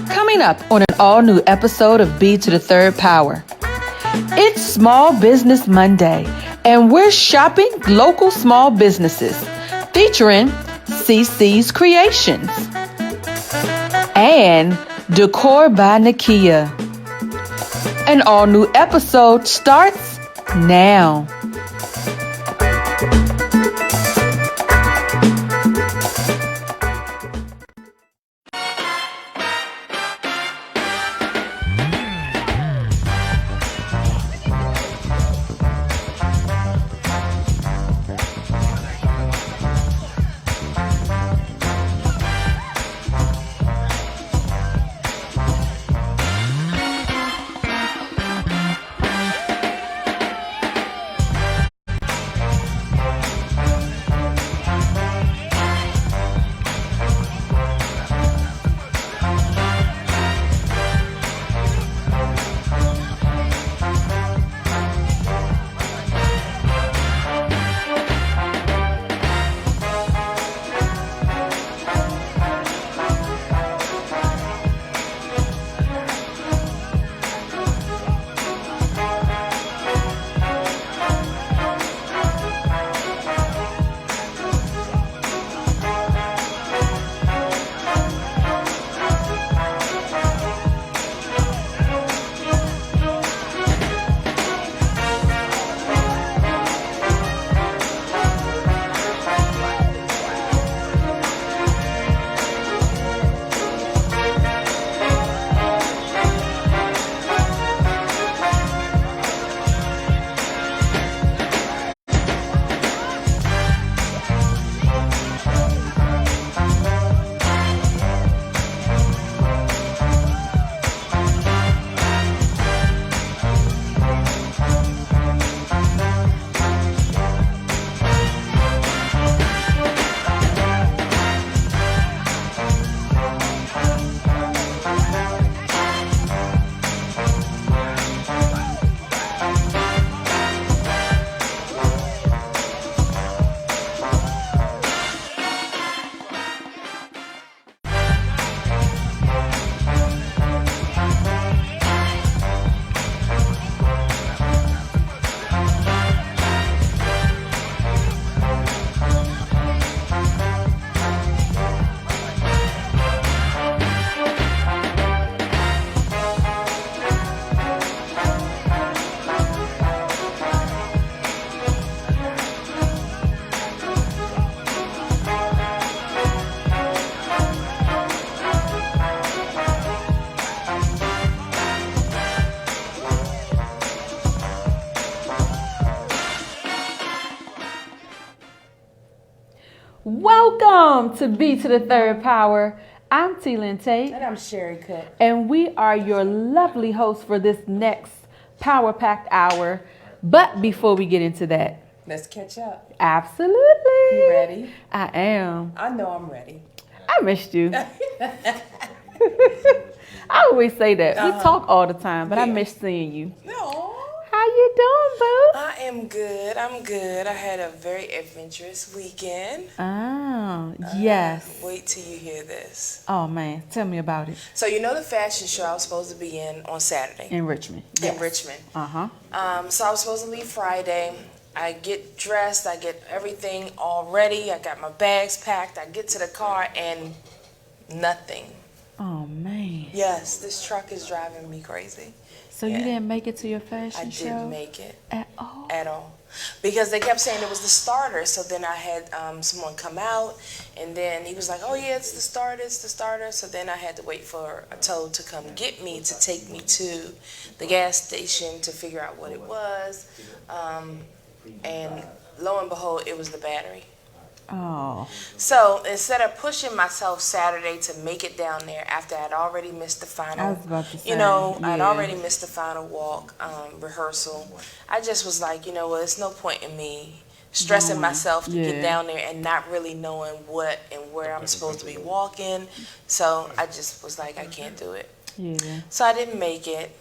Coming up on an all-new episode of B3rdPower. It's Small Business Monday, and we're shopping local small businesses, featuring CC's Creations and Decor by Nekia. An all-new episode starts now. Welcome to B3rdPower. I'm Lynn Tate. And I'm Sherri. And we are your lovely hosts for this next Power Packed hour. But before we get into that, let's catch up. Absolutely. You ready? I am. I know I'm ready. I missed you. I always say that. We talk all the time, but I miss seeing you. No. How you doing, boo? I am good. I'm good. I had a very adventurous weekend. Oh, yes. Wait till you hear this. Oh, man. Tell me about it. So you know the fashion show I was supposed to be in on Saturday? In Richmond. Yes. In Richmond. Uh-huh. So I was supposed to leave Friday. I get dressed. I get everything all ready. I got my bags packed. I get to the car and nothing. Oh, man. Yes, this truck is driving me crazy. So you didn't make it to your fashion show? I didn't make it. At all? At all. Because they kept saying it was the starter. So then I had someone come out, and then he was like, oh, yeah, it's the starter, it's the starter. So then I had to wait for a tow to come get me, to take me to the gas station to figure out what it was. And lo and behold, it was the battery. Oh. So instead of pushing myself Saturday to make it down there after I'd already missed the final, I was about to say, I'd already missed the final walk rehearsal. I just was like, it's no point in me stressing myself to get down there and not really knowing what and where I'm supposed to be walking. So I just was like, I can't do it. Yeah. So I didn't make it.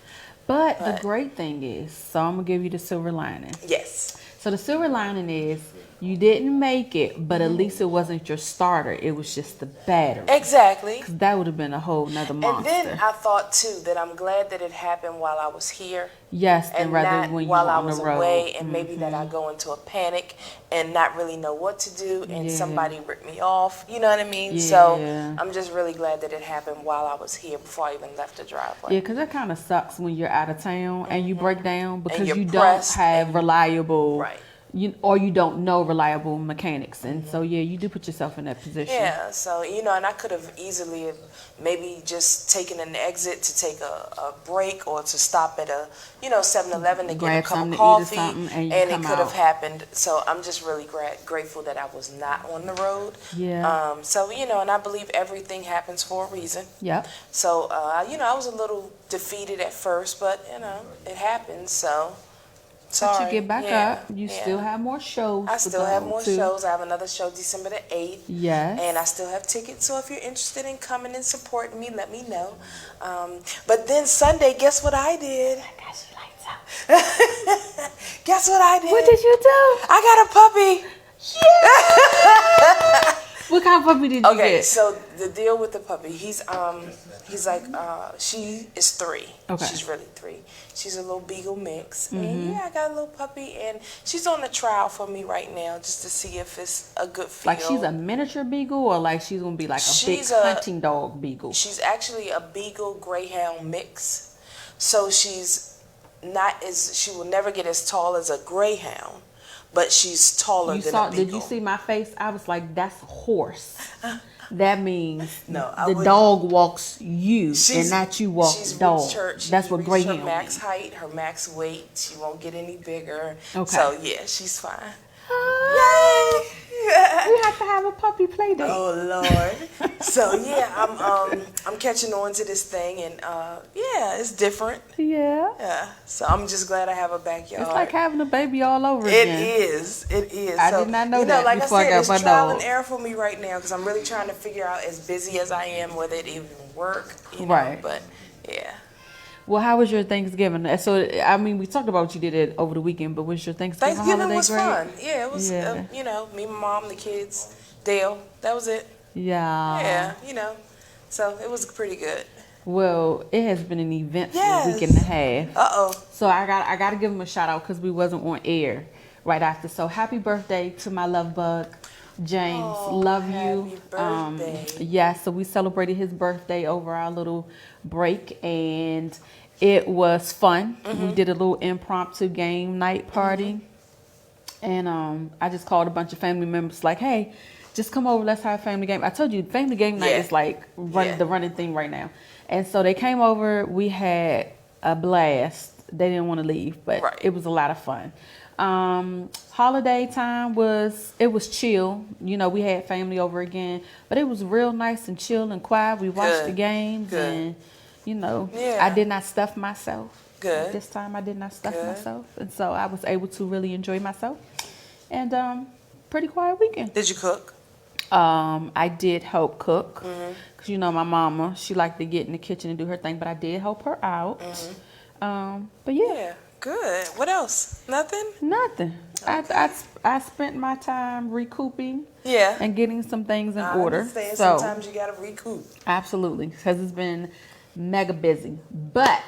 But the great thing is, so I'm going to give you the silver lining. Yes. So the silver lining is You didn't make it, but at least it wasn't your starter. It was just the battery. Exactly. That would have been a whole nother monster. And then I thought too that I'm glad that it happened while I was here. Yes, and rather not when you while were I on was the road. away, and maybe that I go into a panic and not really know what to do, and somebody ripped me off. You know what I mean? Yeah. So I'm just really glad that it happened while I was here before I even left the driveway. Yeah, because that kind of sucks when you're out of town and you break down because you don't pressed have reliable, right. or you don't know reliable mechanics. And so, yeah, you do put yourself in that position. Yeah, so, and I could have easily maybe just taken an exit to take a break or to stop at a, 7-Eleven to get a cup of coffee, and it could have happened. So I'm just really grateful that I was not on the road. Yeah. So, and I believe everything happens for a reason. Yep. So, I was a little defeated at first, but, it happens, so. Sorry. But you get back up. You still have more shows. I still have more shows. I have another show December the 8th. Yes. And I still have tickets. So if you're interested in coming and supporting me, let me know. But then Sunday, guess what I did? I got you lights out. Guess what I did? What did you do? I got a puppy. Yeah. What kind of puppy did you get? Okay, so the deal with the puppy, he's like, she is 3. Okay. She's really 3. She's a little beagle mix. And I got a little puppy, and she's on the trial for me right now just to see if it's a good feel. Like she's a miniature beagle, or like she's going to be like a big hunting dog beagle? She's actually a beagle greyhound mix. So she's not she will never get as tall as a greyhound. But she's taller than a beagle. Did you see my face? I was like, that's a horse. That means the dog walks you and not you walk the dog. That's what greyhound means. Her max height, her max weight. She won't get any bigger. Okay. So, yeah, she's fine. Yay! We have to have a puppy play date. Oh Lord! So yeah, I'm catching on to this thing, and it's different. Yeah. Yeah. So I'm just glad I have a backyard. It's like having a baby all over again. It is. I did not know that like before I got my it's trial dog. and error for me right now because I'm really trying to figure out, as busy as I am, whether it even work. Right. But yeah. Well, how was your Thanksgiving? So, I mean, we talked about what you did it over the weekend, but was your Thanksgiving holiday was great? fun. Yeah, it was, me, my mom, the kids, Dale. That was it. Yeah. Yeah, so it was pretty good. Well, it has been an eventful week and a half. Uh-oh. So, I got to give him a shout out because we wasn't on air right after. So, happy birthday to my love bug, James. Love you. Happy birthday. So we celebrated his birthday over our little break, and it was fun. We did a little impromptu game night party, and I just called a bunch of family members like, hey, just come over, let's have a family game. I told you, family game night is like the running thing right now. And so they came over, we had a blast. They didn't want to leave, but it was a lot of fun. Holiday time was chill. We had family over again, but it was real nice and chill and quiet. We watched the games and, I did not stuff myself. Good. This time I did not stuff myself. And so I was able to really enjoy myself. And, pretty quiet weekend. Did you cook? I did help cook. Cause my mama, she liked to get in the kitchen and do her thing, but I did help her out. But yeah. Good. What else? Nothing? Nothing. Okay. I spent my time recouping and getting some things in order. So sometimes you gotta recoup. Absolutely, because it's been mega busy. But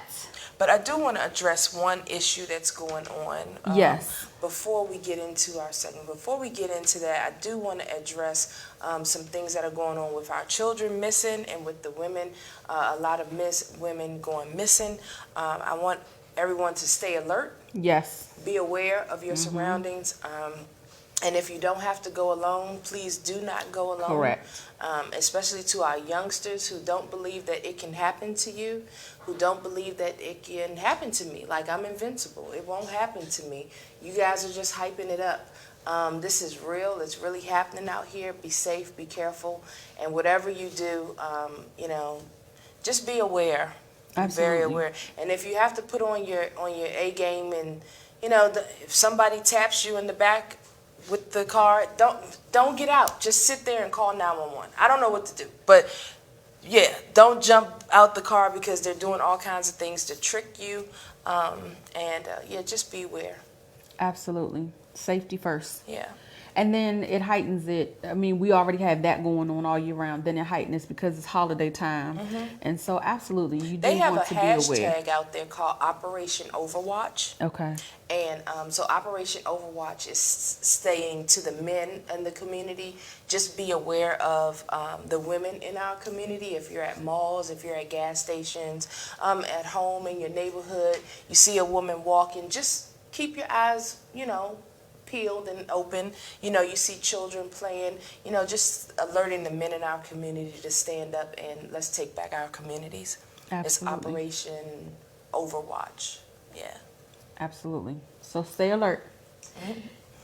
I do want to address one issue that's going on. Yes. Before we get into our segment, before we get into that, I do want to address some things that are going on with our children missing and with the women. A lot of women going missing. I want everyone to stay alert. Yes. Be aware of your surroundings. And if you don't have to go alone, please do not go alone. Correct. Especially to our youngsters who don't believe that it can happen to you, who don't believe that it can happen to me. Like, I'm invincible. It won't happen to me. You guys are just hyping it up. This is real. It's really happening out here. Be safe. Be careful. And whatever you do, just be aware. Absolutely. Very aware. And if you have to put on your A game, and if somebody taps you in the back with the car, don't get out. Just sit there and call 911. I don't know what to do, but don't jump out the car because they're doing all kinds of things to trick you. Just be aware. Absolutely. Safety first. Yeah. And then it heightens it. I mean, we already have that going on all year round. Then it heightens because it's holiday time. And so absolutely, you do They have a want to be aware. hashtag out there called Operation Overwatch. Okay. And so Operation Overwatch is saying to the men in the community, just be aware of the women in our community. If you're at malls, if you're at gas stations, at home in your neighborhood, you see a woman walking, just keep your eyes, peeled and open. You see children playing, just alerting the men in our community to stand up and let's take back our communities. Absolutely. It's Operation Overwatch. Yeah. Absolutely. So stay alert.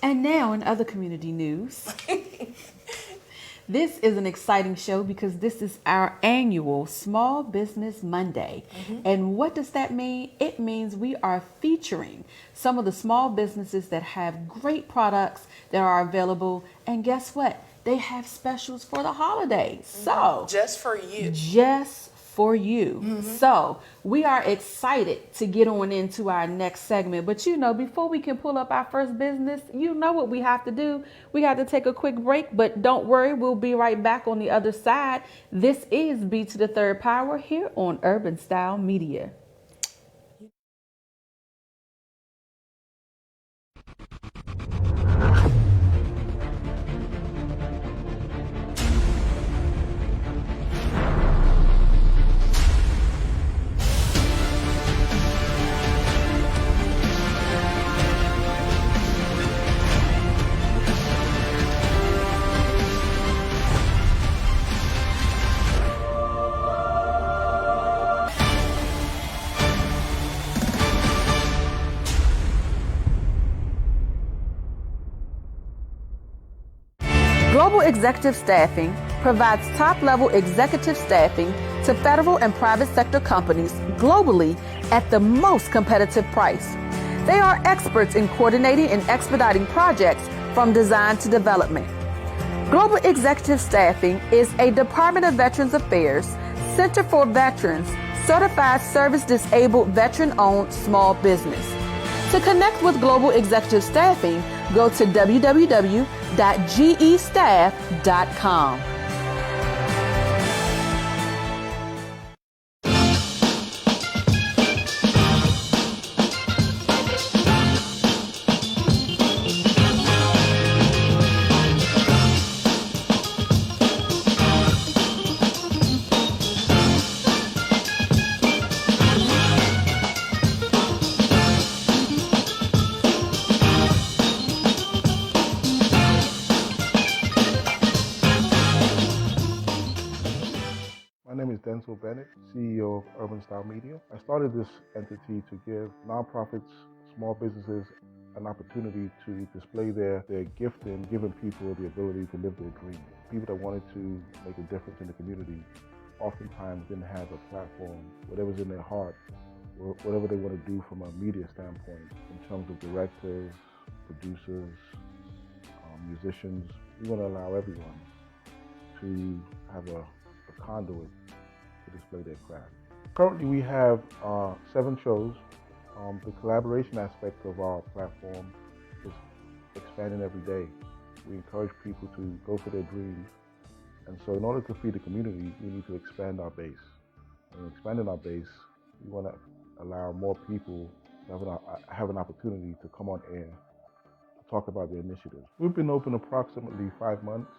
And now in other community news, this is an exciting show because this is our annual Small Business Monday. And what does that mean? It means we are featuring some of the small businesses that have great products that are available. And guess what? They have specials for the holidays. So just for you. For you. So we are excited to get on into our next segment. But before we can pull up our first business, what we have to do. We got to take a quick break, but don't worry, we'll be right back on the other side. This is B to the Third Power here on Urban Style Media. Global Executive Staffing provides top-level executive staffing to federal and private sector companies globally at the most competitive price. They are experts in coordinating and expediting projects from design to development. Global Executive Staffing is a Department of Veterans Affairs, Center for Veterans, certified service-disabled veteran-owned small business. To connect with Global Executive Staffing, go to www.gestaff.com. My name is Denzel Bennett, CEO of Urban Style Media. I started this entity to give nonprofits, small businesses, an opportunity to display their gift in giving people the ability to live their dream. People that wanted to make a difference in the community oftentimes didn't have a platform, whatever's in their heart, or whatever they want to do from a media standpoint in terms of directors, producers, musicians. We want to allow everyone to have a conduit to display their craft. Currently we have 7 shows. The collaboration aspect of our platform is expanding every day. We encourage people to go for their dreams. And so in order to feed the community, we need to expand our base. And expanding our base, we want to allow more people to have an opportunity to come on air to talk about their initiatives. We've been open approximately 5 months.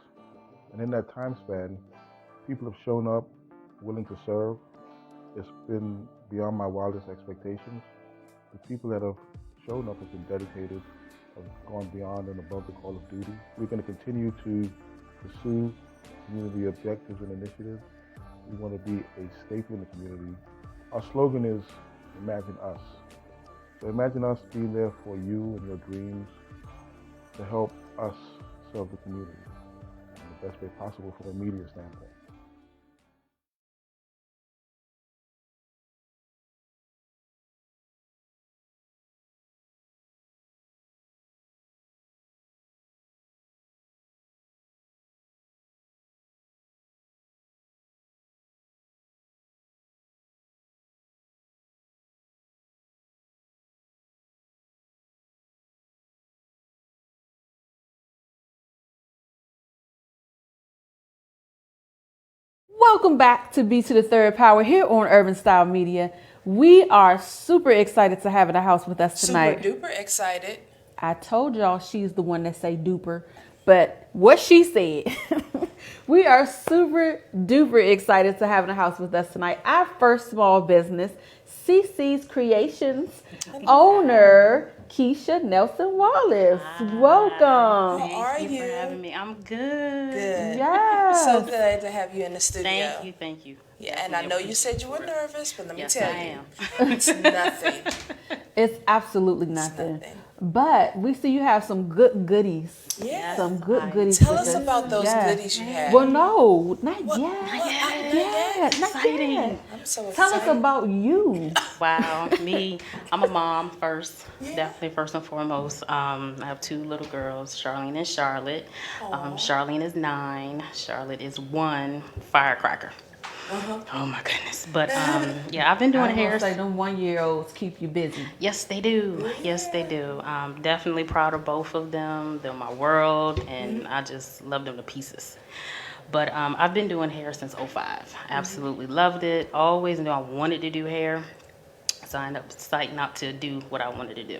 And in that time span, people have shown up willing to serve. It's been beyond my wildest expectations. The people that have shown up have been dedicated, have gone beyond and above the call of duty. We're going to continue to pursue community objectives and initiatives. We want to be a staple in the community. Our slogan is Imagine Us. So imagine us being there for you and your dreams to help us serve the community in the best way possible from a media standpoint. Welcome back to B to the Third Power here on Urban Style Media. We are super excited to have in the house with us tonight. Super duper excited. I told y'all she's the one that say duper, but what she said. We are super duper excited to have in the house with us tonight our first small business, CC's Creations owner, Keisha Nelson Wallace. Welcome. How are Thank you you? for having me. I'm good. Good. Yes. So glad to have you in the studio. Thank you. Yeah, and I know you said you were nervous, but let me Yes, tell I you, am. it's nothing. It's absolutely nothing. nothing. But we see you have some good goodies. Yeah. Some good I- goodies. Tell with us us. about those Yes. goodies you had. Well, no, not What- yet. what- Not not yet? Not Exciting. yet. I'm so excited. Tell us about you. Wow, me. I'm a mom first, definitely first and foremost. I have two little girls, Charlene and Charlotte. Charlene is 9. Charlotte is 1 firecracker. Oh my goodness! But yeah, I've been doing I hair. say them 1-year-olds keep you busy. Yes, they do. Yes, they do. Definitely proud of both of them. They're my world, and I just love them to pieces. But I've been doing hair since '05. Absolutely loved it. Always knew I wanted to do hair. So I ended up deciding not to do what I wanted to do.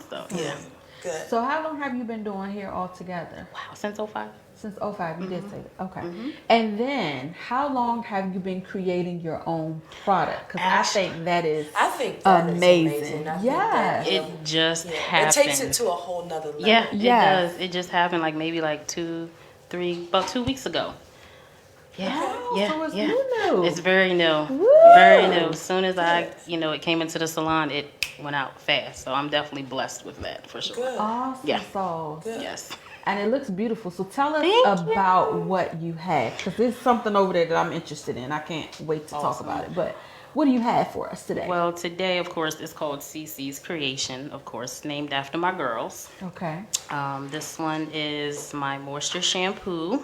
So yeah. Good. So how long have you been doing hair altogether? Wow, since '05. Since '05, you did say that. Okay. And then how long have you been creating your own product? Because I think that is I think that is amazing. I think Yes. that, It just it happened. takes it to a whole nother level. Yeah, Yes. it does. It just happened like maybe like 2 weeks ago. Yeah, Oh, yeah, so it's yeah. new. It's very new. Woo! Very new. As soon as it came into the salon, it went out fast. So I'm definitely blessed with that for sure. Good. Awesome Yeah. sauce. Yes. And it looks beautiful. So tell us Thank about what you had. Because there's something over there that I'm interested in. I can't wait to talk Awesome. about it. But what do you have for us today? Well, today, of course, it's called CC's Creation, of course, named after my girls. Okay. This one is my moisture shampoo,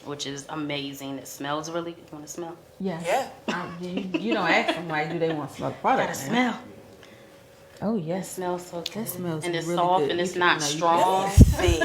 which is amazing. It smells really good. You want to smell? Yeah. Yeah. You don't ask somebody, do they want to smell the product? Gotta man? smell. Oh, It yes. smells so good. That smells and it's really soft good. and You it's can- not no, you strong. Let's see.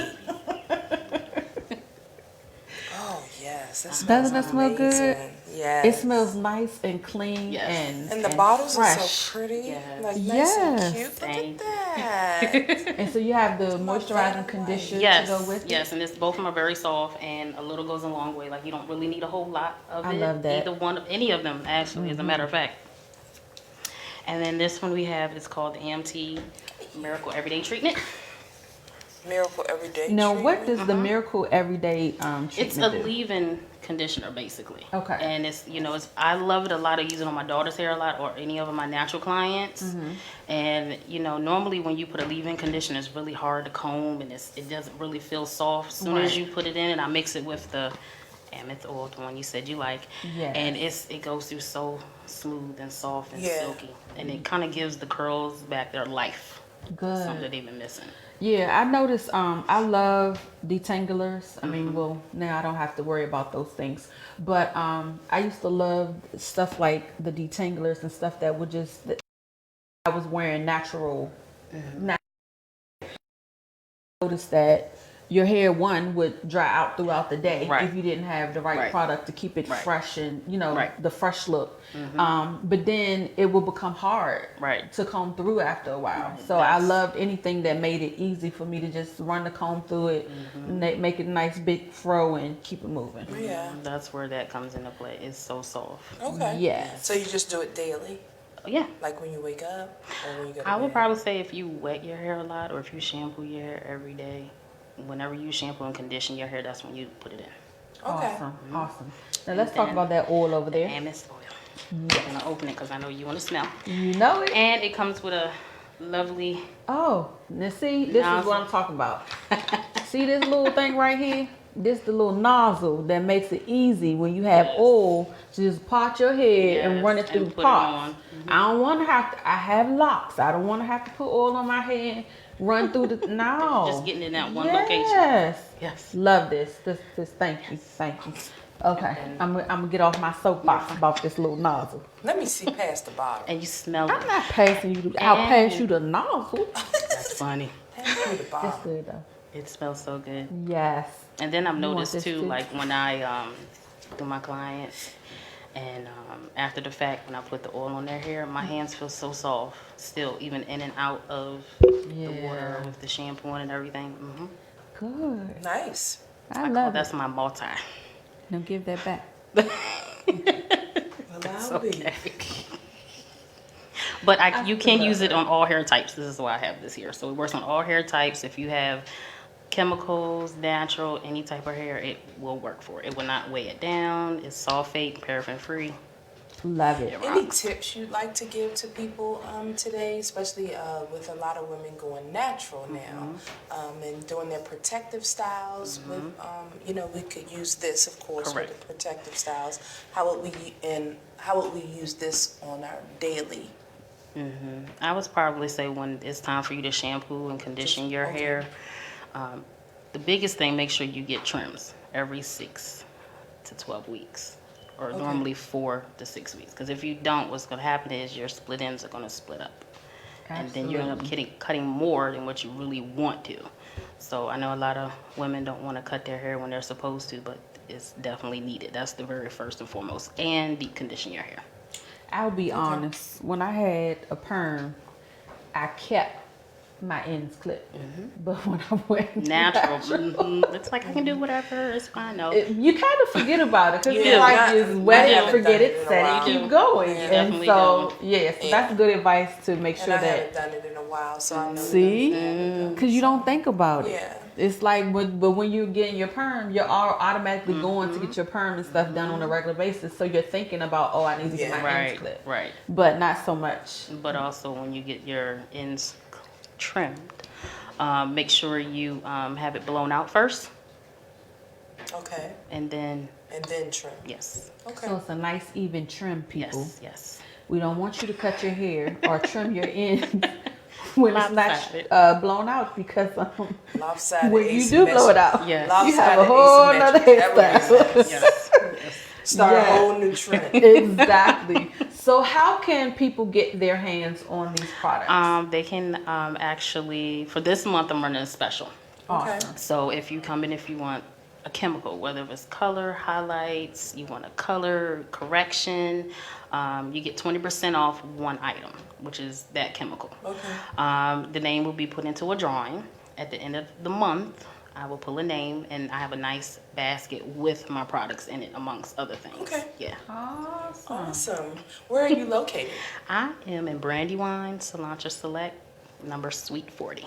Oh yes, that smells Doesn't it smell good? amazing. Yes. It smells nice and clean Yes. And the bottles are fresh. so pretty, Yes. like nice Yes. and cute. Look Thank at that. And so you have the my moisturizing favorite conditioner Yes, to go with it? yes, and both of them are very soft, and a little goes a long way. Like you don't really need a whole lot of I it. love that. Either one, any of them, actually, as a matter of fact. And then this one we have is called the AMT Miracle Everyday Treatment. Miracle Everyday. Now, what treatment. does the Miracle Everyday treatment It's a do? leave-in conditioner, basically. Okay. And it's I love it a lot. I use it on my daughter's hair a lot, or any of my natural clients. Mm-hmm. And normally when you put a leave-in conditioner, it's really hard to comb, and it doesn't really feel soft. As soon as Right. you put it in, and I mix it with the Amethyst oil, the one you said you like, Yes. and it goes through so smooth and soft and Yeah. silky, and it kind of gives the curls back their life. Good. Something that they've been missing. Yeah, I noticed. I love detanglers. I mean, well, now I don't have to worry about those things. But I used to love stuff like the detanglers and stuff that would just. I was wearing natural. Noticed that your hair would dry out throughout the day Right. if you didn't have the right Right. product to keep it Right. fresh and Right. the fresh look. But then it will become hard Right. to comb through after a while. Right. So I loved anything that made it easy for me to just run the comb through it, make it a nice big fro and keep it moving. Yeah. That's where that comes into play. It's so soft. Okay. Yes. So you just do it daily, Yeah. like when you wake up or when you go to I would bed? probably say if you wet your hair a lot, or if you shampoo your hair every day, whenever you shampoo and condition your hair, that's when you put it in. Okay. Awesome. Now let's talk then- about that oil over there. Amethyst oil. I'm gonna open it because I know you want to smell. You know it. And it comes with a lovely. Oh, now see, this is what I'm talking about. See this little thing right here? This the little nozzle that makes it easy when you have Yes. oil to just part your head and Yes, run it through and the put it pot. on. I don't want to have to. I have locks. I don't want to have to put oil on my head, run through the. No. Just getting it in that one location. Yes. Yes. Love this. This. Thank you. Thank you. Okay. I'm gonna get off my soapbox about this little nozzle. Let me see past the bottle. And you smell I'm it. not passing you. I'll pass you the nozzle. That's funny. Pass me the It's bottle. good though. It smells so good. Yes. And then I've You want noticed this too, too? like when I through my clients. And after the fact, when I put the oil on their hair, my hands feel so soft still, even in and out of the water with the shampoo and everything. Good. Nice. I love That's it. my multi. Now give that back. It's Okay. But you can use it on all hair types. This is why I have this here. So it works on all hair types. If you have chemicals, natural, any type of hair, it will work for it. It will not weigh it down. It's sulfate, paraffin free. Love it. Any tips you'd like to give to people today, especially with a lot of women going natural now and doing their protective styles? With we could use this, of course, Correct. with the protective styles. How would we use this on our daily? I would probably say when it's time for you to shampoo and condition your hair, the biggest thing, make sure you get trims every 6 to 12 weeks. Or normally 4 to 6 weeks. Because if you don't, what's going to happen is your split ends are going to split up. And then you end up cutting more than what you really want to. So I know a lot of women don't want to cut their hair when they're supposed to, but it's definitely needed. That's the very first and foremost. And deep condition your hair. I'll be honest. When I had a perm, I kept my ends clipped. But when I went natural, it's like I can do whatever. It's fine. No, you kind of forget about it because Yeah, it's like not- just wet I it, haven't forget done it it, in a set while. it, keep going. Yeah. And Definitely so, don't. yes, that's good advice to make And sure I that. haven't done it in a while, so I know. See, that I haven't done because you don't think about it. Yeah. It's like, but when you're getting your perm, you're automatically going to get your perm and stuff done on a regular basis. So you're thinking about, oh, I need to get my ends clipped. Right. But not so much. But also when you get your ends trimmed, make sure you have it blown out first, Okay. and then Trim. yes, Okay. So it's a nice even trim, people. yes. We don't want you to cut your hair or trim your ends when it's Lopsided. not blown out because Lopsided. when you do blow it out, Yes. you have a whole nother hairstyle. Yes. Start Yes. a whole new trend. Exactly. So how can people get their hands on these products? They can actually, for this month, I'm running a special. Awesome. So if you come in, if you want a chemical, whether it's color, highlights, you want a color correction, you get 20% off one item, which is that chemical. Okay. The name will be put into a drawing. At the end of the month, I will pull a name, and I have a nice basket with my products in it, amongst other things. Okay. Yeah. Awesome. Where are you located? I am in Brandywine, Cilantro Select, number Suite 40.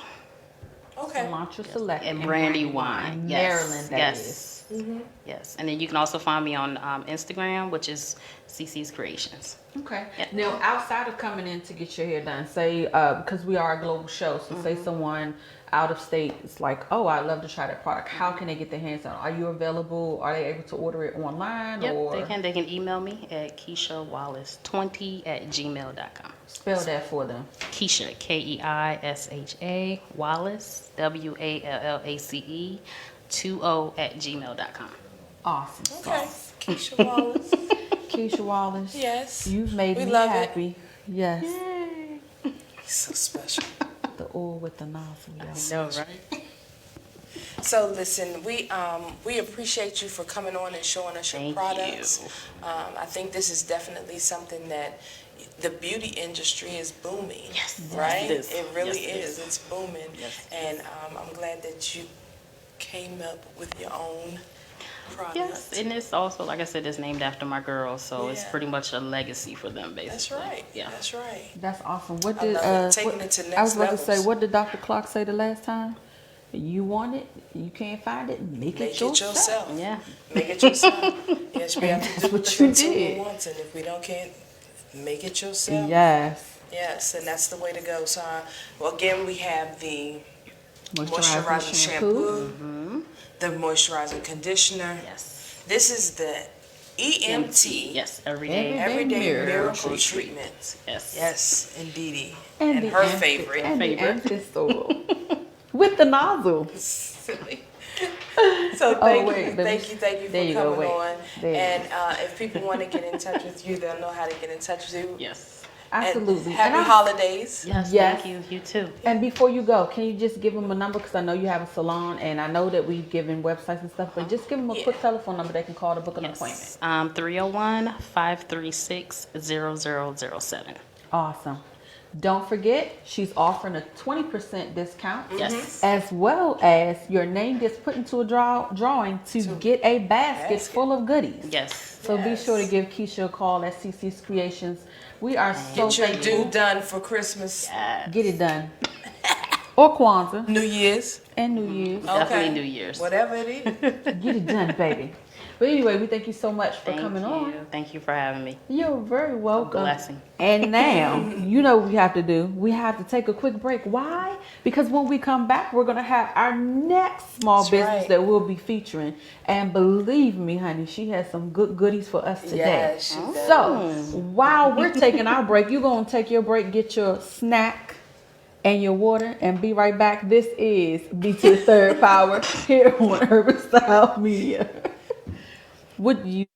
Okay. Cilantro Select And Brandywine. Maryland, that is. Yes. Yes. And then you can also find me on Instagram, which is CC's Creations. Okay. Yeah. Now, outside of coming in to get your hair done, say, because we are a global show, so say someone out of state is like, oh, I'd love to try that product. How can they get their hands on it? Are you available? Are they able to order it online? Yep, or they can email me at KeishaWallace20@gmail.com. spell that for them. Keisha, Keisha, Wallace, WALLACE, 20@gmail.com. Awesome. Okay. Keisha Wallace. Keisha Wallace. Yes. You've made We me love it. happy. Yes. He's so special. The oil with the nozzle, y'all. No, right? So listen, we appreciate you for coming on and showing us your Thank products. you. I think this is definitely something that the beauty industry is booming. Yes, right? it is. It really Yes, it is. It's booming. Yes, it And I'm glad that you came up with your own product. Yes, and it's also, like I said, it's named after my girls, so it's Yeah. pretty much a legacy for them, basically. That's right. Yeah. That's right. That's awesome. What I did love it. Taking it to I was next about to say, levels. what did Dr. Clark say the last time? You want it, you can't find it, make it yourself. Yeah. Make it yourself. Yes, we have to That's do what what you the consumer did. wants, and if we can't make it yourself. Yes. Yes, and that's the way to go. So, well, again, we have the Moisturizing moisturizing shampoo. shampoo, the moisturizing conditioner. Yes. This is the EMT, Yes, everyday. Everyday Miracle Miracle Treatment. Yes. Yes, indeedy. And, And the her anti- favorite. And the Favorite. anti-oil. With the nozzle. Silly. So thank wait, you there for you go, coming wait. on. There. And if people want to get in touch with you, they'll know how to get in touch with you. Yes. Absolutely. And happy holidays. Yes, Yes. thank you. You too. And before you go, can you just give them a number? Because I know you have a salon, and I know that we've given websites and stuff, but just give them a quick telephone number they can call to book an appointment. 301-536-0007. Awesome. Don't forget, she's offering a 20% discount. Yes. As well as your name gets put into a drawing to get a basket full of goodies. Yes. So be sure to give Keisha a call at CC's Creations. We are so Get your thankful. due done for Christmas. Get it done. Or Kwanzaa. New Year's. And New Year's. Definitely New Year's. Whatever it is. Get it done, baby. But anyway, we thank you so much for coming on. Thank you for having me. You're very welcome. A blessing. And now, you know what we have to do. We have to take a quick break. Why? Because when we come back, we're going to have our next small business that we'll be featuring. And believe me, honey, she has some good goodies for us today. Yes, she does. So, while we're taking our break, you're going to take your break, get your snack and your water, and be right back. This is B3rdPower here on Urban Style Media. Would you?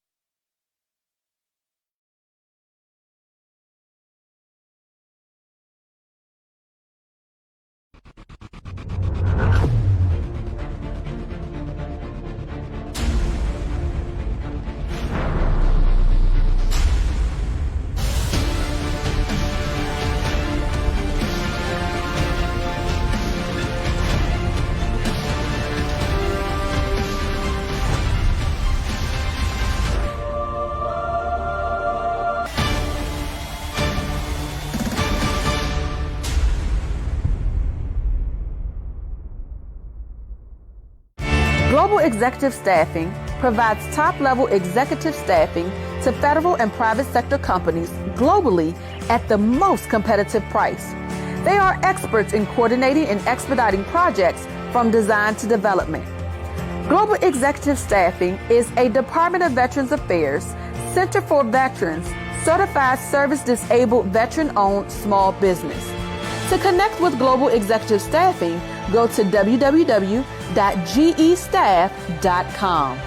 Global Executive Staffing provides top-level executive staffing to federal and private sector companies globally at the most competitive price. They are experts in coordinating and expediting projects from design to development. Global Executive Staffing is a Department of Veterans Affairs, Center for Veterans, certified service-disabled veteran-owned small business. To connect with Global Executive Staffing, go to www.gestaff.com.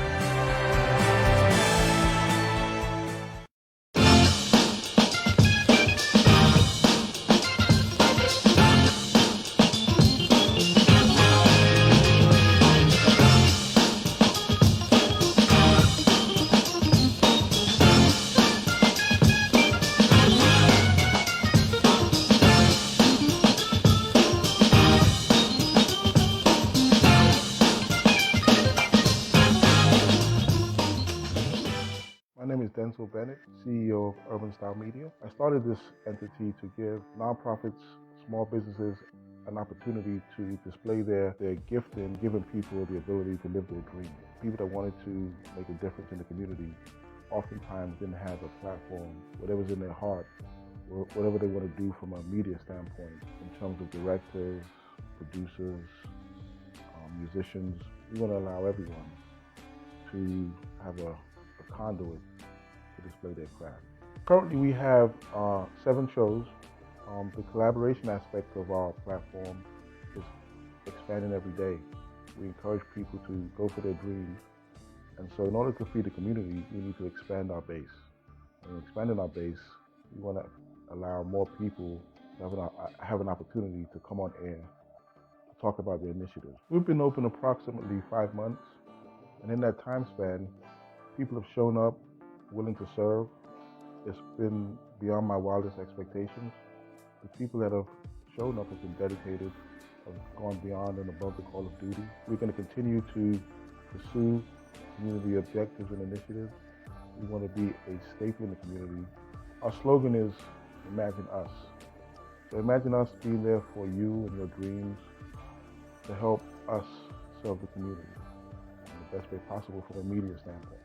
CEO of Urban Style Media. I started this entity to give nonprofits, small businesses, an opportunity to display their gifting, giving people the ability to live their dream. People that wanted to make a difference in the community oftentimes didn't have a platform, whatever's in their heart, whatever they want to do from a media standpoint, in terms of directors, producers, musicians. We want to allow everyone to have a conduit to display their craft. Currently we have 7 shows. The collaboration aspect of our platform is expanding every day. We encourage people to go for their dreams. And so in order to feed the community, we need to expand our base. And expanding our base, we want to allow more people to have an opportunity to come on air to talk about their initiatives. We've been open approximately 5 months. And in that time span, people have shown up willing to serve. It's been beyond my wildest expectations. The people that have shown up have been dedicated, have gone beyond and above the call of duty. We're going to continue to pursue community objectives and initiatives. We want to be a staple in the community. Our slogan is, imagine us. So imagine us being there for you and your dreams to help us serve the community in the best way possible from a media standpoint.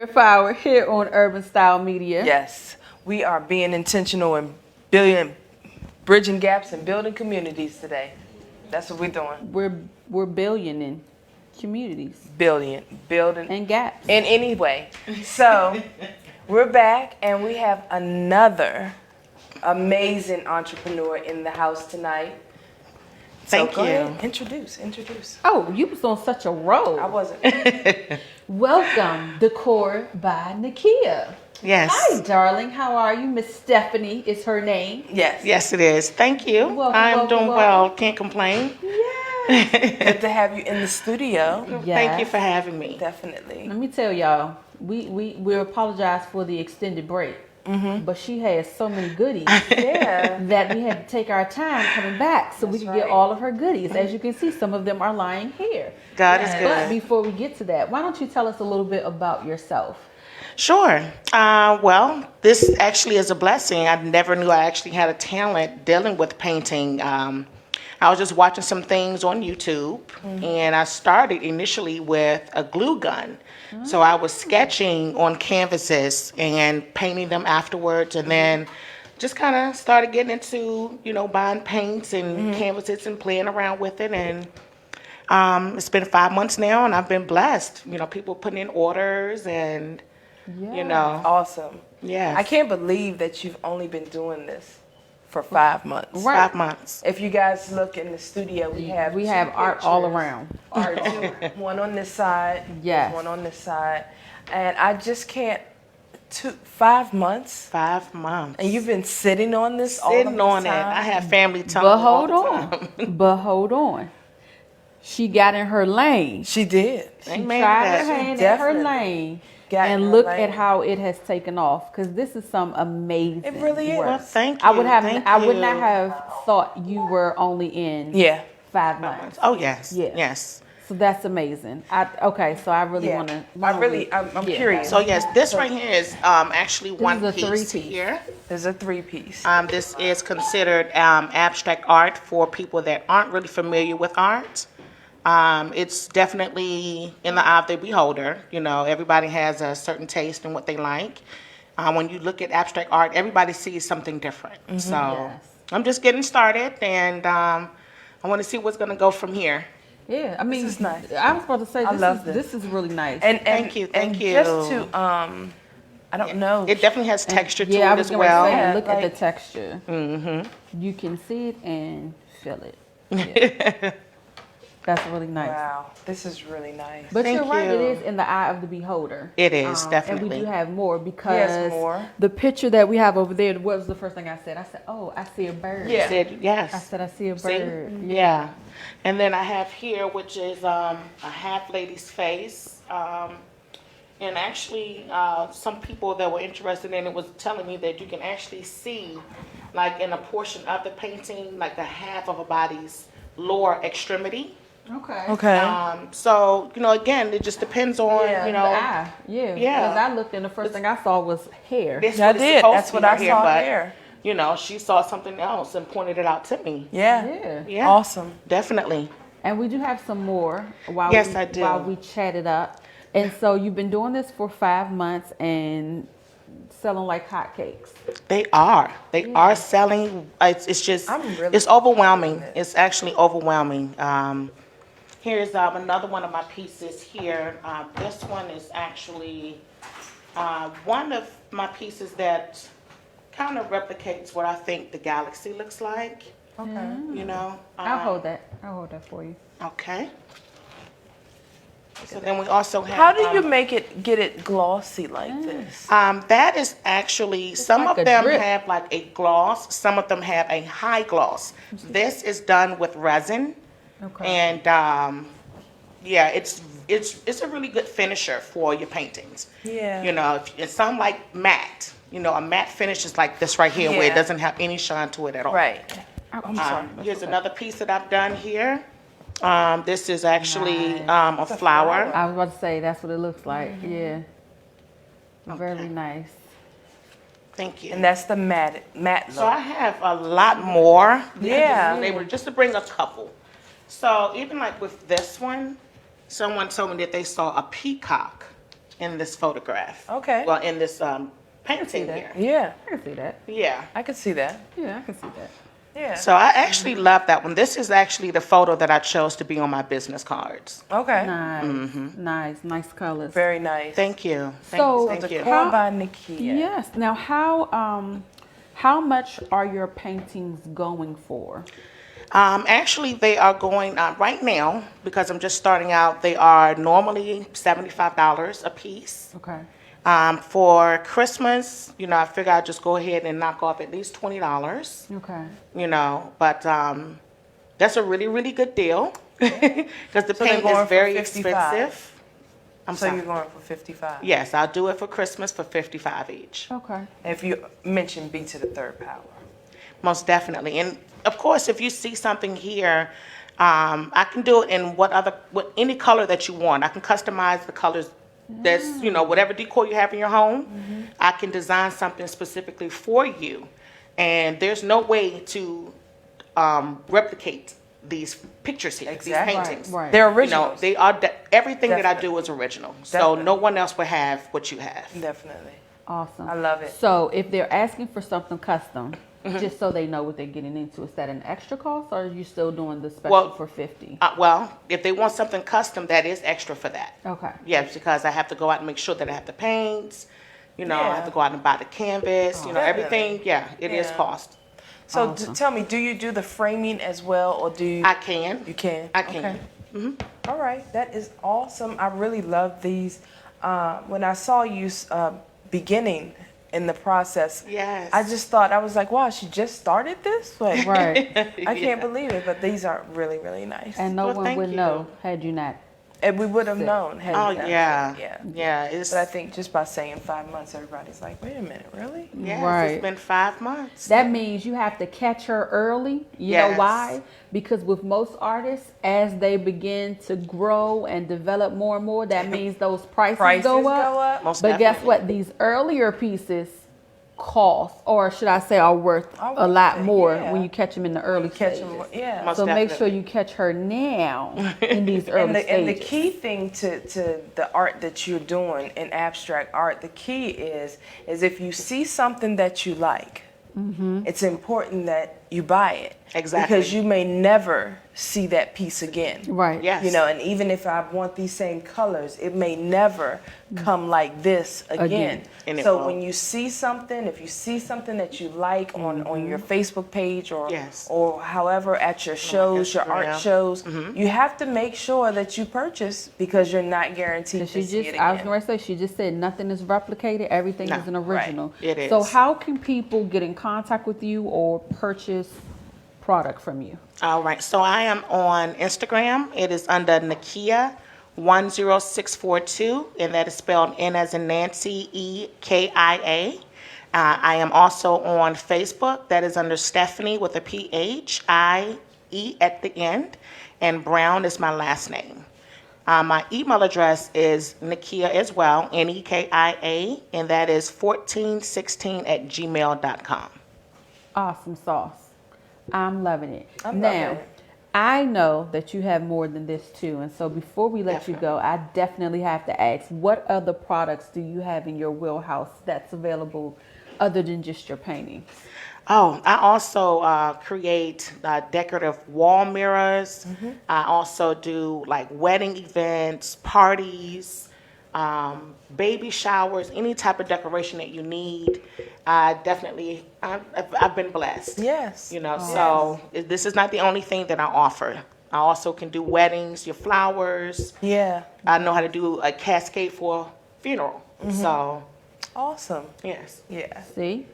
B3rdPower here on Urban Style Media. Yes, we are being intentional and bridging gaps and building communities today. That's what we're doing. We're billioning communities Building and gaps. in any way. So we're back and we have another amazing entrepreneur in the house tonight. Thank So go you. ahead, introduce. Oh, you was on such a roll. I wasn't. Welcome, Decor by Nekia. Yes. Hi, darling. How are you? Miss Stephanie is her name. Yes. Yes, it is. Thank you. Welcome, I'm welcome, doing welcome. well. Can't complain. Good to have you in the studio. Thank you Yes. for having me. Definitely. Let me tell y'all, we apologize for the extended break, but she has so many goodies Yeah. that we had to take our time coming back so we That's could get right. all of her goodies. As you can see, some of them are lying here. God is But good. before we get to that, why don't you tell us a little bit about yourself? Sure. Well, this actually is a blessing. I never knew I actually had a talent dealing with painting. I was just watching some things on YouTube, and I started initially with a glue gun. So I was sketching on canvases and painting them afterwards, and then just kind of started getting into, buying paints and canvases and playing around with it. And it's been 5 months now, and I've been blessed. People putting in orders, and Awesome. yeah, I can't believe that you've only been doing this for 5 months. Right. 5 months. If you guys look in the studio, we have two art all pictures. around. Art, one on this side, Yes. one on this side, and I just can't. 5 months, 5 months. and you've been sitting on this all sitting of on this it. time? I have family time. But hold on. But hold on. She got in her lane. She did. She Amen. tried her She hand in her definitely lane. got in And her look lane. at how it has taken off, because this is some amazing It really is. work. Well, thank you. I would Thank not you. have thought you were only in Yeah. 5 months. Oh yes. Yeah. Yes. So that's amazing. So I really Yeah. want to. I'm curious. So yes, this right here is actually one is a piece 3-piece. here. There's a 3-piece. This is considered abstract art for people that aren't really familiar with art. It's definitely in the eye of the beholder. Everybody has a certain taste in what they like. When you look at abstract art, everybody sees something different. So Yes. I'm just getting started, and I want to see what's going to go from here. Yeah, I mean, is nice. I was about to say, I love this. this is really nice. And Thank you, thank and you. Just to I don't know. It definitely has texture to yeah, I it was as gonna well. say, Yeah, look at the like- texture. You can see it and feel it. Yeah. That's really nice. Wow, this is really nice. But Thank you're right, it you. is in the eye of the beholder. It is, And definitely. we do have more because more. the picture that we have over there, what was the first thing I said? I said, oh, I see a bird. Yeah. Said yes. I said, I see a See? bird. Yeah. And then I have here, which is a half lady's face. And actually, some people that were interested in it was telling me that you can actually see, like in a portion of the painting, like the half of a body's lower extremity. Okay. Okay. So, again, it just depends on, Yeah, The eye. Yeah. Yeah. Because I looked and the first thing I saw was hair. this Yeah, I what it's did. supposed That's to be what I right here, saw but, there. she saw something else and pointed it out to me. Yeah. Yeah. Yeah. Awesome. Definitely. And we do have some more Yes, I do. while we chat it up. And so you've been doing this for 5 months and selling like hotcakes. They are. They are selling. It's just, I'm really it's overwhelming. it. It's actually overwhelming. Here's another one of my pieces here. This one is actually one of my pieces that kind of replicates what I think the galaxy looks like. Okay. I'll hold that. I'll hold that for you. Okay. So then we also have. How do you get it glossy like this? That is actually, some like of a them drip. have like a gloss, some of them have a high gloss. This is done with resin. Okay. And yeah, it's a really good finisher for your paintings. Yeah. And some like matte. A matte finish is like this right here, where it Yeah. doesn't have any shine to it at all. Right. I'm sorry. Here's another piece that I've done here. This is actually Nice. a flower. I was about to say that's what it looks like. Yeah. Very nice. Thank you. And that's the matte So look. I have a lot more. Yeah. They were just to bring a couple. So even like with this one, someone told me that they saw a peacock in this photograph. Okay. Well, in this painting here. Yeah, I can see that. Yeah. I could see that. Yeah, I can see that. Yeah. So I actually love that one. This is actually the photo that I chose to be on my business cards. Okay. Nice, nice colors. Very nice. Thank you. So, Thank you. Decor by Nekia. Yes. Now, how much are your paintings going for? Actually, they are going right now, because I'm just starting out, they are normally $75 a piece. Okay. For Christmas, I figure I'd just go ahead and knock off at least $20. Okay. But that's a really, really good deal because the So they're paint going is for very 55. expensive. I'm So sorry. you're going for 55. Yes, I'll do it for Christmas for $55 each. Okay. If you mention B to the third power. Most definitely. And of course, if you see something here, I can do it in any color that you want. I can customize the colors. That's, whatever decor you have in your home, I can design something specifically for you. And there's no way to replicate these pictures here, Exactly. these paintings. Right. They're originals. They are everything that I Definitely. do is original. So Definitely. no one else will have what you have. Definitely. Awesome. I love it. So, if they're asking for something custom, just so they know what they're getting into, is that an extra cost, or are you still doing the special Well, for 50? Well, if they want something custom, that is extra for that. Okay. Yes, because I have to go out and make sure that I have the paints. I Yeah. have to go out and buy the canvas. Everything. Yeah, it is Yeah. cost. So tell me, do you do the framing as well, or do you? I can. You can. I can. Okay. All right, that is awesome. I really love these. When I saw you beginning in the process, Yes. I just thought, I was like, wow, she just started this? Like, Right. I can't believe it, but these are really, really nice. And no Well, one thank would you. know had you not. And we would have known. Had Oh we not. yeah. Yeah. Yeah. It's But I think just by saying 5 months, everybody's like, wait a minute, really? yes, Right. it's been 5 months. That means you have to catch her early. You know Yes. why? Because with most artists, as they begin to grow and develop more and more, that means those prices, Prices go go up. up. Most But guess definitely. what? These earlier pieces cost, or should I say, are worth Are a lot worth it, more yeah. when you catch them in the early Catch stages. them, yeah. Most So make sure definitely. you catch her now in these early And the stages. key thing to the art that you're doing in abstract art, the key is if you see something that you like, it's important that you buy it. Exactly. Because you may never see that piece again. Right. Yes. And even if I want these same colors, it may never come like this again. And it So won't. when you see something, if you see something that you like on your Facebook page or Yes. or however at your shows, your art Instagram. shows, you have to make sure that you purchase because you're not guaranteed And to she see it just, again. I was going to say, she just said nothing is replicated. Everything No, is an original. It is. So how can people get in contact with you or purchase product from you? All right. So I am on Instagram. It is under Nekia 10642, and that is spelled N as in Nancy, EKIA. I am also on Facebook. That is under Stephanie with a PHIE at the end, and Brown is my last name. My email address is Nekia as well, Nekia, and that is 1416@gmail.com. Awesome sauce. I'm loving it. I'm now, loving it. I know that you have more than this too. And so before we let you go, I definitely have to ask, what other products do you have in your wheelhouse that's available other than just your paintings? Oh, I also create decorative wall mirrors. I also do like wedding events, parties, baby showers, any type of decoration that you need. I've been blessed. Yes. So this is not the only thing that I offer. I also can do weddings, your flowers. Yeah. I know how to do a cascade for a funeral. So, Awesome. yes. Yeah. See?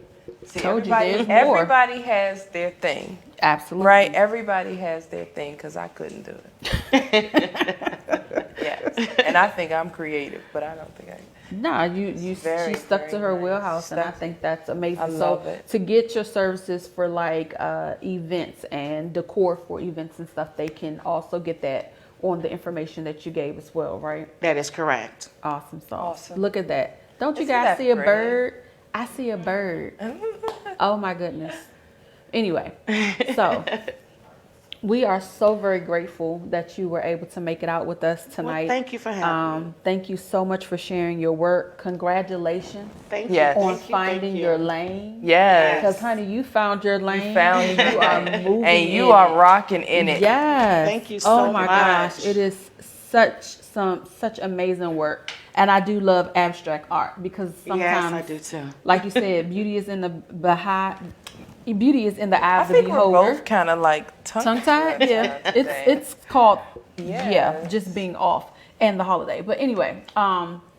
See, Told you everybody, there's more. everybody has their thing, Absolutely. right? Everybody has their thing because I couldn't do it. Yes. And I think I'm creative, but I don't think I. No, you Very, she stuck to very her nice. wheelhouse, and I Stuck- think that's amazing. I love it. To get your services for like events and decor for events and stuff, they can also get that on the information that you gave as well, right? That is correct. Awesome sauce. Awesome. Look at that. Don't you Isn't guys that see a pretty? bird? I see a bird. Oh my goodness. Anyway, so We are so very grateful that you were able to make it out with us tonight. Well, thank you for having me. Thank you so much for sharing your work. Congratulations Thank Yes. you. on Thank you. finding Thank you. your lane. Yes. Because, honey, you found your lane. found and you are moving And you in are it. rocking in it. Yes. Thank you Oh so my much. gosh, it is such amazing work, and I do love abstract art because sometimes, Yes, I do too. like you said, beauty is in the beauty is in the eye I of the think we're beholder. both kind of like Tongue tied, yeah. It's called just being off and the holiday. But anyway,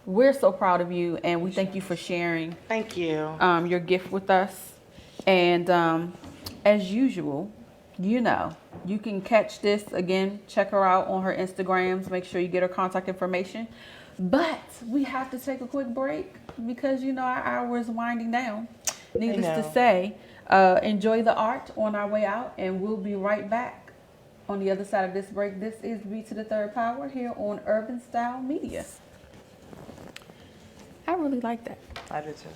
we're so proud of you, and we thank you for sharing Thank you. your gift with us. And as usual, you know, you can catch this again. Check her out on her Instagrams. Make sure you get her contact information. But we have to take a quick break because you know our hour is winding down. Needless to say, enjoy the art on our way out, and we'll be right back on the other side of this break. This is B to the Third Power here on Urban Style Media. I really like that. I do too.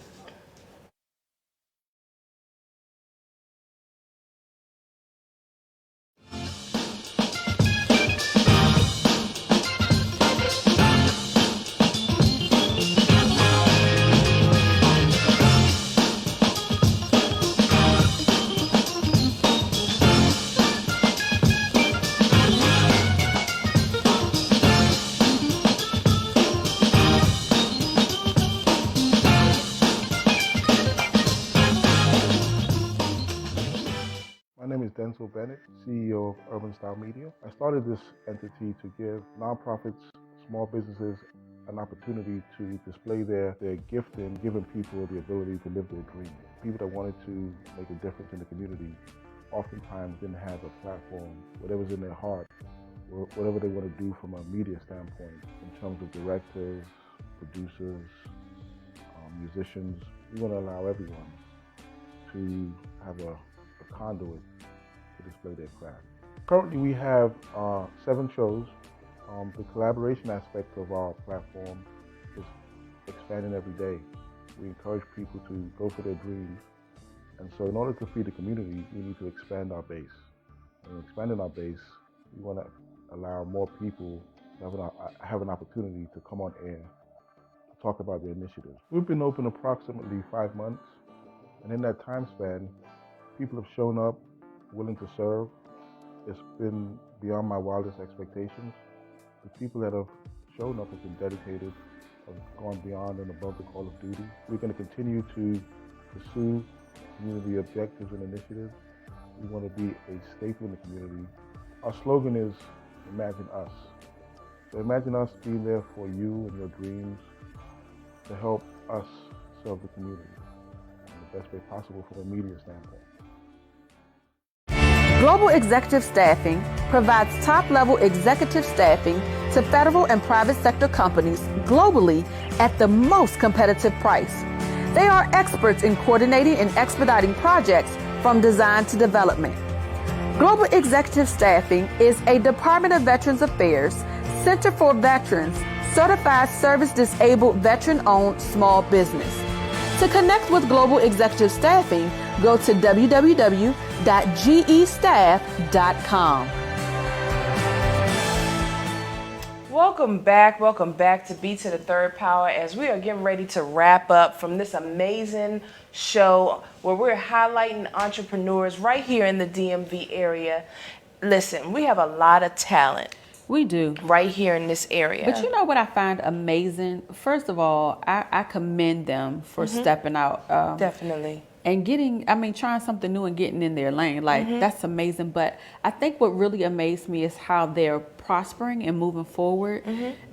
My name is Denzel Bennett, CEO of Urban Style Media. I started this entity to give nonprofits, small businesses, an opportunity to display their gift in giving people the ability to live their dream. People that wanted to make a difference in the community oftentimes didn't have a platform, whatever's in their heart, whatever they want to do from a media standpoint in terms of directors, producers, musicians. We want to allow everyone to have a conduit to display their craft. Currently we have 7 shows. The collaboration aspect of our platform is expanding every day. We encourage people to go for their dreams. And so in order to feed the community, we need to expand our base. And expanding our base, we want to allow more people to have an opportunity to come on air to talk about their initiatives. We've been open approximately 5 months. And in that time span, people have shown up willing to serve. It's been beyond my wildest expectations. The people that have shown up have been dedicated, have gone beyond and above the call of duty. We're going to continue to pursue community objectives and initiatives. We want to be a staple in the community. Our slogan is, imagine us. So imagine us being there for you and your dreams to help us serve the community in the best way possible from a media standpoint. Global Executive Staffing provides top-level executive staffing to federal and private sector companies globally at the most competitive price. They are experts in coordinating and expediting projects from design to development. Global Executive Staffing is a Department of Veterans Affairs, Center for Veterans, certified service-disabled veteran-owned small business. To connect with Global Executive Staffing, go to www.gestaff.com. Welcome back to B to the Third Power as we are getting ready to wrap up from this amazing show where we're highlighting entrepreneurs right here in the DMV area. Listen, we have a lot of talent. We do. Right here in this area. But you know what I find amazing? First of all, I commend them for stepping out. Definitely. And trying something new and getting in their lane. Like, that's amazing. But I think what really amazed me is how they're prospering and moving forward.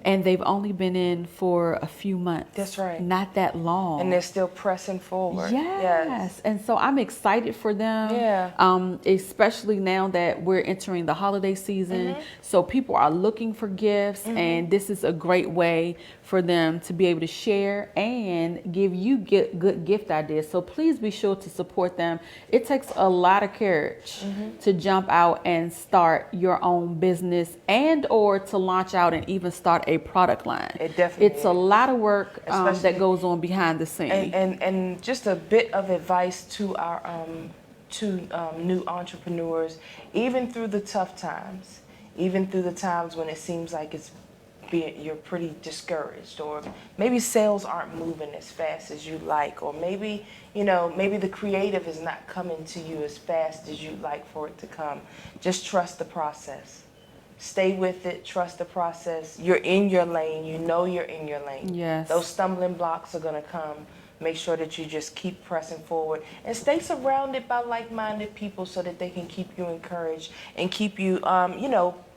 And they've only been in for a few months. That's right. Not that long. And they're still pressing forward. Yes. And so I'm excited for them. Yeah. Especially now that we're entering the holiday season. So people are looking for gifts. And this is a great way for them to be able to share and give you good gift ideas. So please be sure to support them. It takes a lot of courage to jump out and start your own business and or to launch out and even start a product line. It definitely It's a lot of work that goes on behind the scenes. And just a bit of advice to our to new entrepreneurs, even through the tough times, even through the times when it seems like you're pretty discouraged, or maybe sales aren't moving as fast as you like, or maybe, maybe the creative is not coming to you as fast as you'd like for it to come. Just trust the process. Stay with it, trust the process. You're in your lane, you're in your lane. Yes. Those stumbling blocks are gonna come. Make sure that you just keep pressing forward and stay surrounded by like-minded people so that they can keep you encouraged and keep you,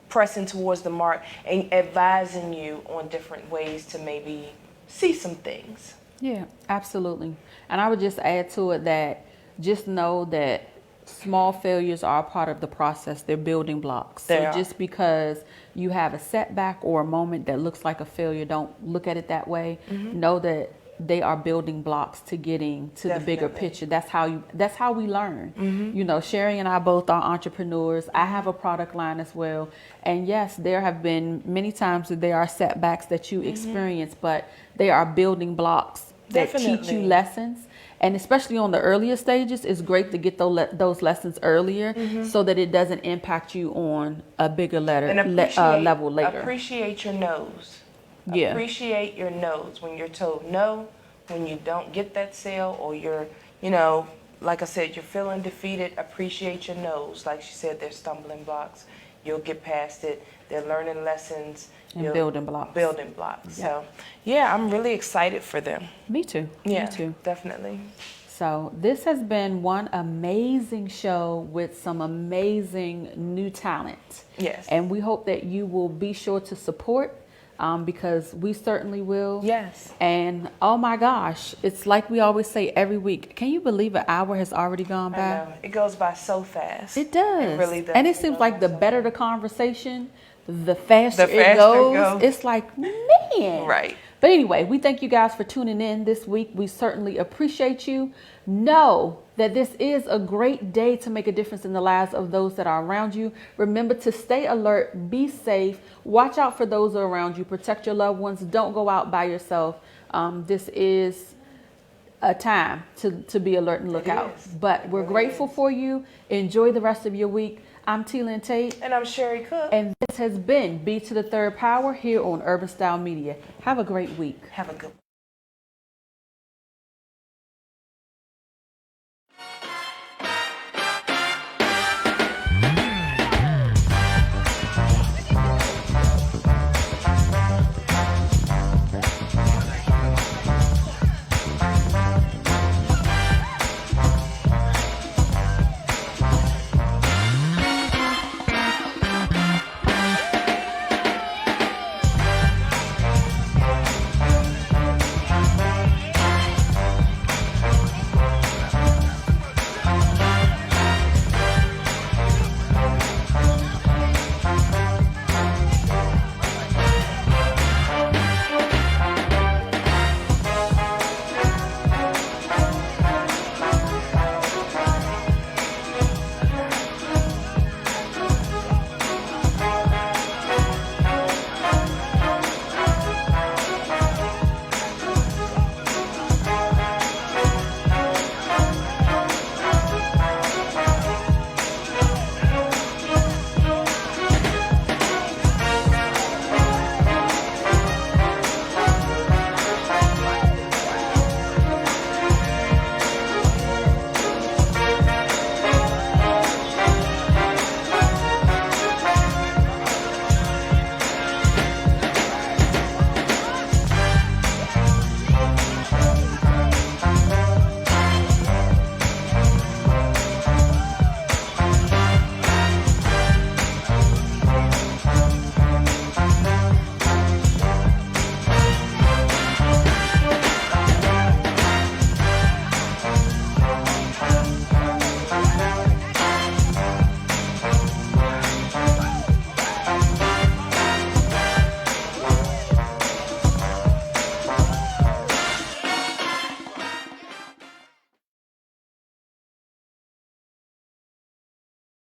pressing towards the mark and advising you on different ways to maybe see some things. Yeah, absolutely. And I would just add to it that just know that small failures are a part of the process. They're building blocks. So just because you have a setback or a moment that looks like a failure, don't look at it that way. Know that they are building blocks to getting to the bigger picture. That's how we learn. Sherri and I both are entrepreneurs. I have a product line as well. And yes, there have been many times that there are setbacks that you experience, but they are building blocks that teach you lessons. And especially on the earlier stages, it's great to get those lessons earlier so that it doesn't impact you on a bigger level later. Appreciate your no's. Yeah. Appreciate your no's when you're told no, when you don't get that sale, or you're, like I said, you're feeling defeated. Appreciate your no's. Like she said, they're stumbling blocks. You'll get past it. They're learning lessons. And building blocks. Building blocks. Yeah. So, yeah, I'm really excited for them. Me too. Yeah, Me too. Definitely. So this has been one amazing show with some amazing new talent. Yes. And we hope that you will be sure to support. Because we certainly will. Yes. And oh my gosh, it's like we always say every week. Can you believe an hour has already gone by? I know. It goes by so fast. It does. It really does. And it seems like the better the conversation, the faster it goes. It's like, man. Right. But anyway, we thank you guys for tuning in this week. We certainly appreciate you. Know that this is a great day to make a difference in the lives of those that are around you. Remember to stay alert, be safe, watch out for those around you, protect your loved ones. Don't go out by yourself. This is a time to be alert and look out. But we're grateful for you. Enjoy the rest of your week. I'm Lynn Tate. And I'm Sherri Cook. And this has been B3rdPower here on Urban Style Media. Have a great week. Have a good one.